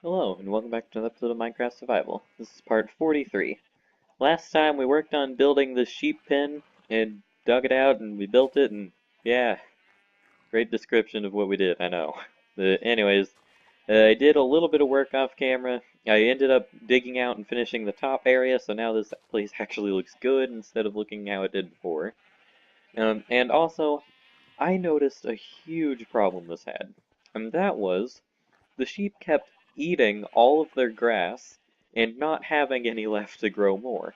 Hello, and welcome back to another episode of Minecraft Survival. This is part 43. Last time we worked on building the sheep pen, and dug it out, and we built it, and yeah, great description of what we did, I know. Anyways, I did a little bit of work off camera. I ended up digging out and finishing the top area, so now this place actually looks good instead of looking how it did before. And also, I noticed a huge problem this had, and that was the sheep kept eating all of their grass and not having any left to grow more.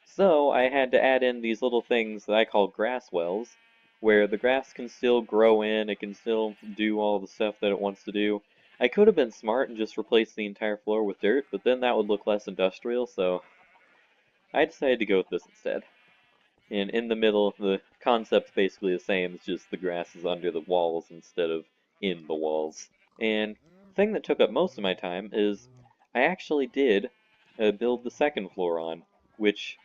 So I had to add in these little things that I call grass wells, where the grass can still grow in, it can still do all the stuff that it wants to do. I could have been smart and just replaced the entire floor with dirt, but then that would look less industrial, so I decided to go with this instead. And in the middle, the concept's basically the same, it's just the grass is under the walls instead of in the walls. And the thing that took up most of my time is I actually did build the second floor on, which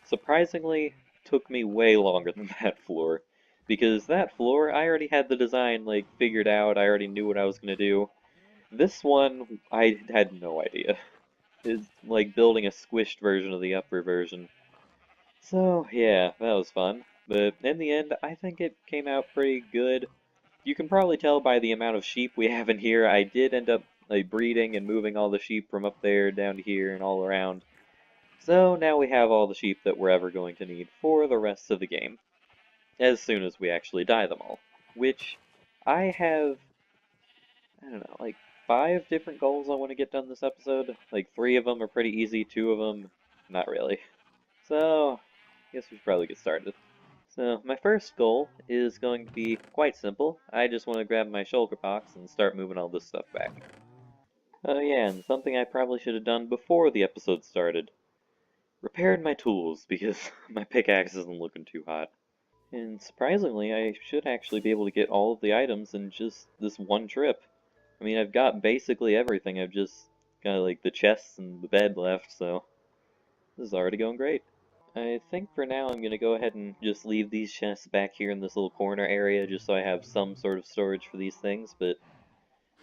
surprisingly took me way longer than that floor. Because that floor, I already had the design like figured out, I already knew what I was going to do. This one, I had no idea. It's like building a squished version of the upper version. So, yeah, that was fun. But in the end, I think it came out pretty good. You can probably tell by the amount of sheep we have in here, I did end up like breeding and moving all the sheep from up there down to here and all around. So now we have all the sheep that we're ever going to need for the rest of the game, as soon as we actually dye them all. Which, I have, I don't know, like 5 different goals I want to get done this episode. Like 3 of them are pretty easy, 2 of them, not really. So, I guess we should probably get started. So my first goal is going to be quite simple. I just want to grab my shulker box and start moving all this stuff back. Oh yeah, and something I probably should have done before the episode started. Repaired my tools, because my pickaxe isn't looking too hot. And surprisingly, I should actually be able to get all of the items in just this one trip. I mean, I've got basically everything, I've just got like the chests and the bed left, so this is already going great. I think for now I'm going to go ahead and just leave these chests back here in this little corner area just so I have some sort of storage for these things, but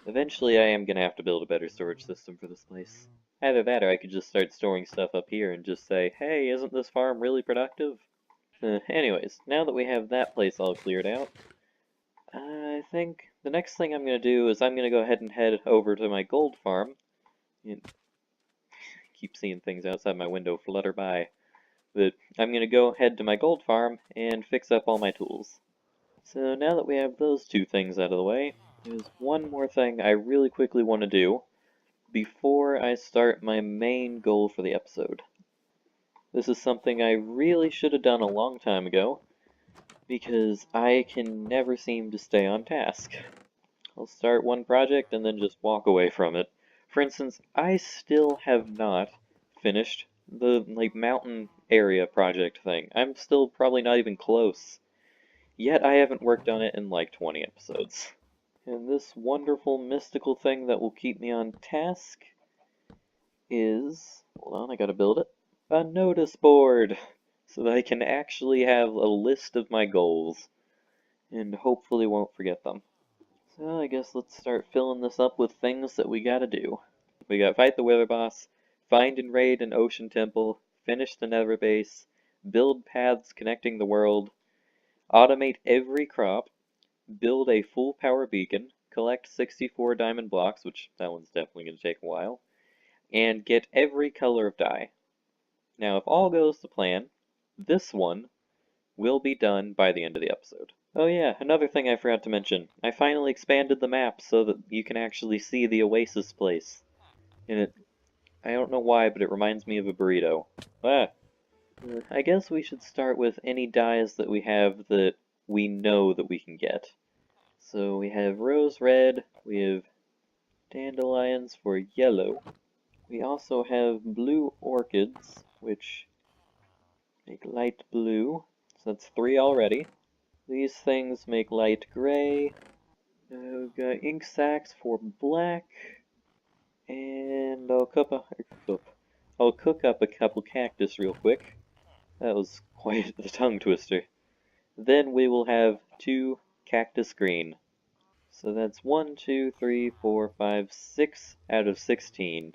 eventually I am going to have to build a better storage system for this place. Either that or I could just start storing stuff up here and just say, hey, isn't this farm really productive? Anyways, now that we have that place all cleared out, I think the next thing I'm going to do is I'm going to go ahead and head over to my gold farm. And keep seeing things outside my window flutter by. But I'm going to go head to my gold farm and fix up all my tools. So now that we have those 2 things out of the way, there's one more thing I really quickly want to do before I start my main goal for the episode. This is something I really should have done a long time ago, because I can never seem to stay on task. I'll start one project and then just walk away from it. For instance, I still have not finished the mountain area project thing. I'm still probably not even close. Yet I haven't worked on it in like 20 episodes. And this wonderful mystical thing that will keep me on task is, hold on, I gotta build it, a notice board, so that I can actually have a list of my goals, and hopefully won't forget them. So I guess let's start filling this up with things that we gotta do. We got fight the Wither Boss, find and raid an ocean temple, finish the Nether base, build paths connecting the world, automate every crop, build a full power beacon, collect 64 diamond blocks, which that one's definitely going to take a while, and get every color of dye. Now, if all goes to plan, this one will be done by the end of the episode. Oh yeah, another thing I forgot to mention. I finally expanded the map so that you can actually see the Oasis place. And I don't know why, but it reminds me of a burrito. Ah! I guess we should start with any dyes that we have that we know that we can get. So we have rose red, we have dandelions for yellow. We also have blue orchids, which make light blue. So that's 3 already. These things make light gray. We've got ink sacs for black. And I'll cook up a couple cactus real quick. That was quite the tongue twister. Then we will have 2 cactus green. So that's 1, 2, 3, 4, 5, 6 out of 16.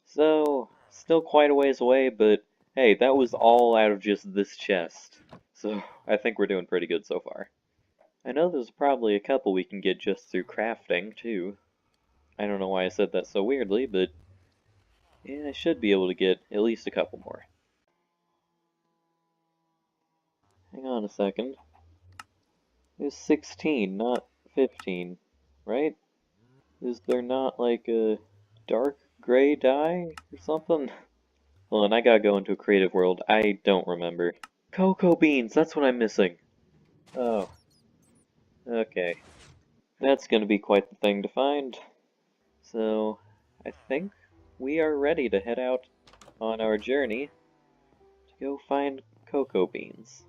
So, still quite a ways away, but hey, that was all out of just this chest. So, I think we're doing pretty good so far. I know there's probably a couple we can get just through crafting, too. I don't know why I said that so weirdly, but yeah, I should be able to get at least a couple more. Hang on a second. It's 16, not 15, right? Is there not like a dark gray dye or something? Hold on, I gotta go into a creative world. I don't remember. Cocoa beans, that's what I'm missing. Oh, okay. That's gonna be quite the thing to find. So, I think we are ready to head out on our journey to go find cocoa beans.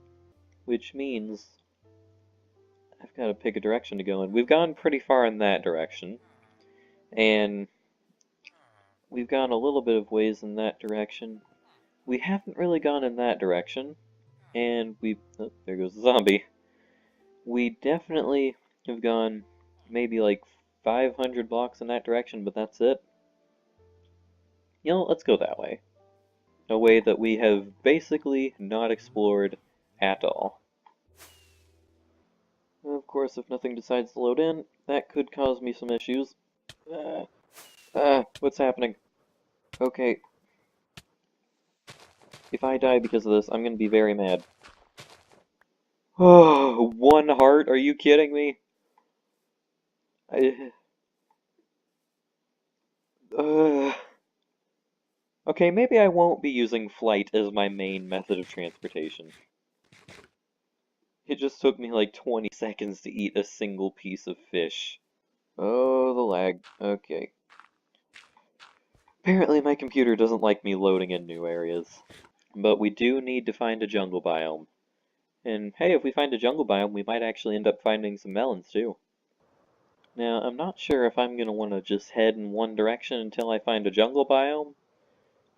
Which means I've got to pick a direction to go in. We've gone pretty far in that direction, and we've gone a little bit of ways in that direction. We haven't really gone in that direction, and oh, there goes the zombie. We definitely have gone maybe like 500 blocks in that direction, but that's it. You know, let's go that way. A way that we have basically not explored at all. Of course, if nothing decides to load in, that could cause me some issues. What's happening? Okay, if I die because of this, I'm gonna be very mad. Oh, 1 heart? Are you kidding me? I, uh, okay, maybe I won't be using flight as my main method of transportation. It just took me like 20 seconds to eat a single piece of fish. Oh, the lag. Okay. Apparently my computer doesn't like me loading in new areas. But we do need to find a jungle biome. And hey, if we find a jungle biome, we might actually end up finding some melons too. Now, I'm not sure if I'm going to want to just head in one direction until I find a jungle biome,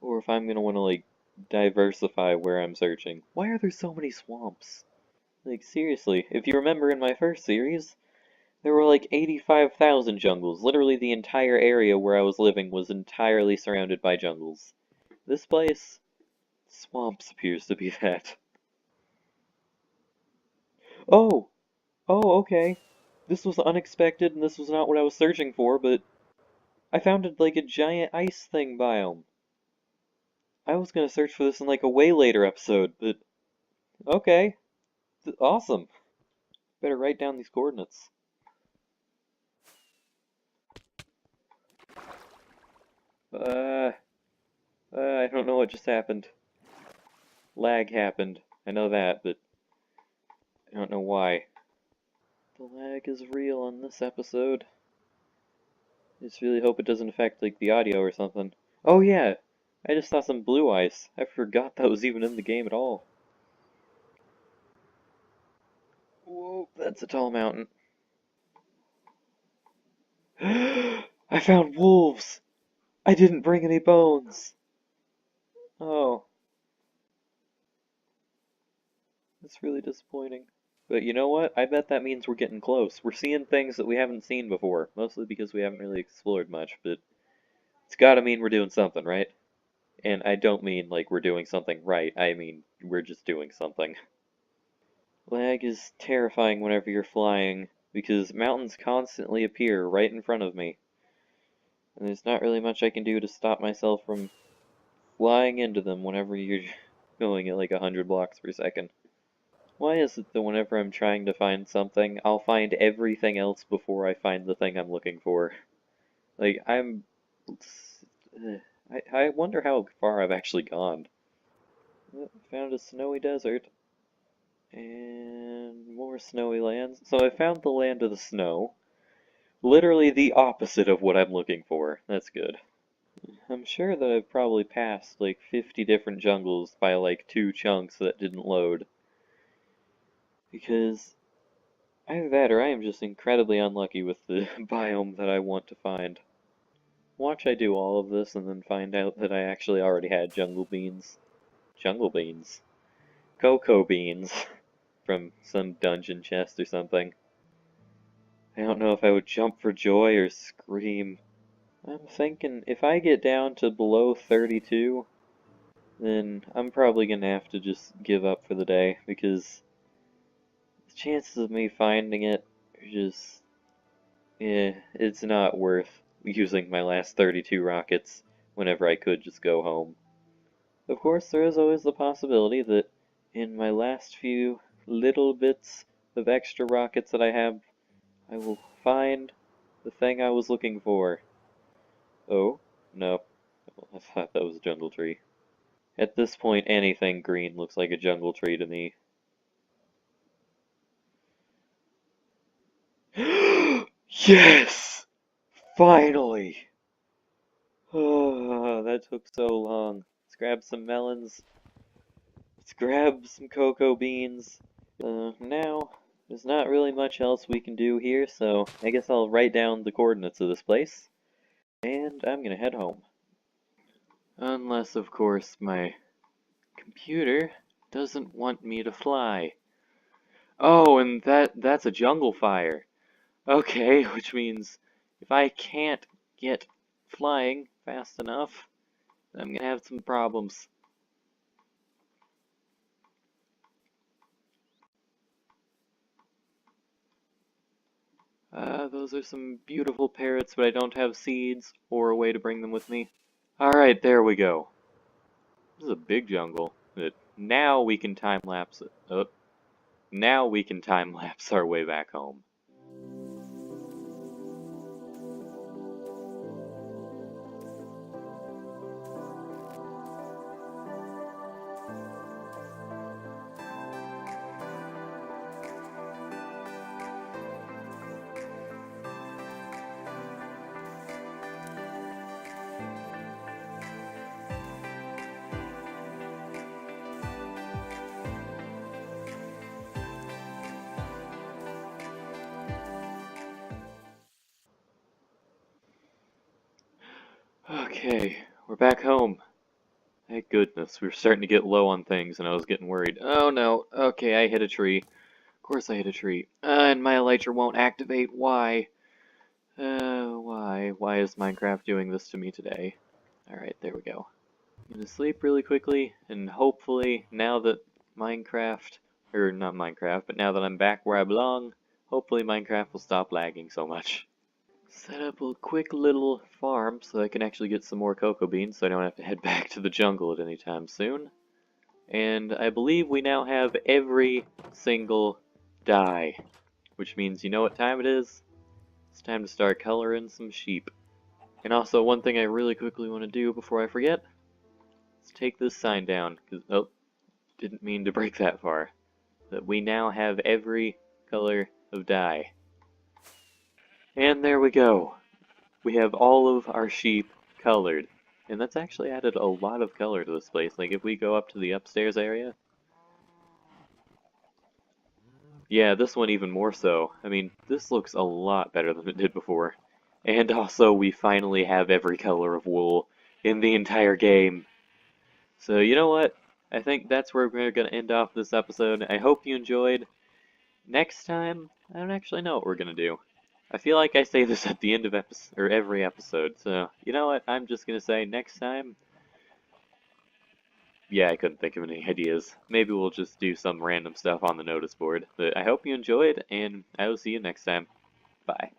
or if I'm going to want to, like, diversify where I'm searching. Why are there so many swamps? Like, seriously, if you remember in my first series, there were like 85,000 jungles. Literally the entire area where I was living was entirely surrounded by jungles. This place, swamps appears to be that. Oh! Oh, okay. This was unexpected and this was not what I was searching for, but I found like a giant ice thing biome. I was gonna search for this in like a way later episode, but okay. Awesome. Better write down these coordinates. Uh, I don't know what just happened. Lag happened. I know that, but I don't know why. The lag is real on this episode. I just really hope it doesn't affect like the audio or something. Oh yeah, I just saw some blue ice. I forgot that was even in the game at all. Whoa, that's a tall mountain. I found wolves! I didn't bring any bones! Oh, that's really disappointing. But you know what? I bet that means we're getting close. We're seeing things that we haven't seen before, mostly because we haven't really explored much, but it's gotta mean we're doing something, right? And I don't mean like we're doing something right, I mean we're just doing something. Lag is terrifying whenever you're flying, because mountains constantly appear right in front of me. And there's not really much I can do to stop myself from flying into them whenever you're going at like 100 blocks per second. Why is it that whenever I'm trying to find something, I'll find everything else before I find the thing I'm looking for? Like, I wonder how far I've actually gone. Found a snowy desert. And more snowy lands. So I found the land of the snow. Literally the opposite of what I'm looking for. That's good. I'm sure that I've probably passed like 50 different jungles by like 2 chunks that didn't load. Because either that or I am just incredibly unlucky with the biome that I want to find. Watch I do all of this and then find out that I actually already had jungle beans. Jungle beans. Cocoa beans. From some dungeon chest or something. I don't know if I would jump for joy or scream. I'm thinking if I get down to below 32, then I'm probably gonna have to just give up for the day because the chances of me finding it are just, it's not worth using my last 32 rockets whenever I could just go home. Of course, there is always the possibility that in my last few little bits of extra rockets that I have, I will find the thing I was looking for. Oh, no. I thought that was a jungle tree. At this point, anything green looks like a jungle tree to me. Yes! Finally! Oh, that took so long. Let's grab some melons. Let's grab some cocoa beans. Now, there's not really much else we can do here, so I guess I'll write down the coordinates of this place. And I'm gonna head home. Unless, of course, my computer doesn't want me to fly. Oh, and that's a jungle fire. Okay, which means if I can't get flying fast enough, I'm gonna have some problems. Those are some beautiful parrots, but I don't have seeds or a way to bring them with me. Alright, there we go. This is a big jungle. But now we can time lapse it. Oh, now we can time lapse our way back home. Okay, we're back home. Thank goodness, we were starting to get low on things and I was getting worried. Oh no, okay, I hit a tree. Of course I hit a tree. And my elytra won't activate. Why? Why? Why is Minecraft doing this to me today? Alright, there we go. I'm gonna sleep really quickly, and hopefully, now that Minecraft, or not Minecraft, but now that I'm back where I belong, hopefully Minecraft will stop lagging so much. Set up a quick little farm so I can actually get some more cocoa beans so I don't have to head back to the jungle at any time soon. And I believe we now have every single dye, which means you know what time it is? It's time to start coloring some sheep. And also, one thing I really quickly want to do before I forget, let's take this sign down, because, oh, didn't mean to break that far. That we now have every color of dye. And there we go. We have all of our sheep colored. And that's actually added a lot of color to this place. Like, if we go up to the upstairs area, yeah, this one even more so. I mean, this looks a lot better than it did before. And also, we finally have every color of wool in the entire game. So, you know what? I think that's where we're going to end off this episode. I hope you enjoyed. Next time, I don't actually know what we're going to do. I feel like I say this at the end of every episode, so you know what? I'm just going to say next time. Yeah, I couldn't think of any ideas. Maybe we'll just do some random stuff on the notice board. But I hope you enjoyed, and I will see you next time. Bye.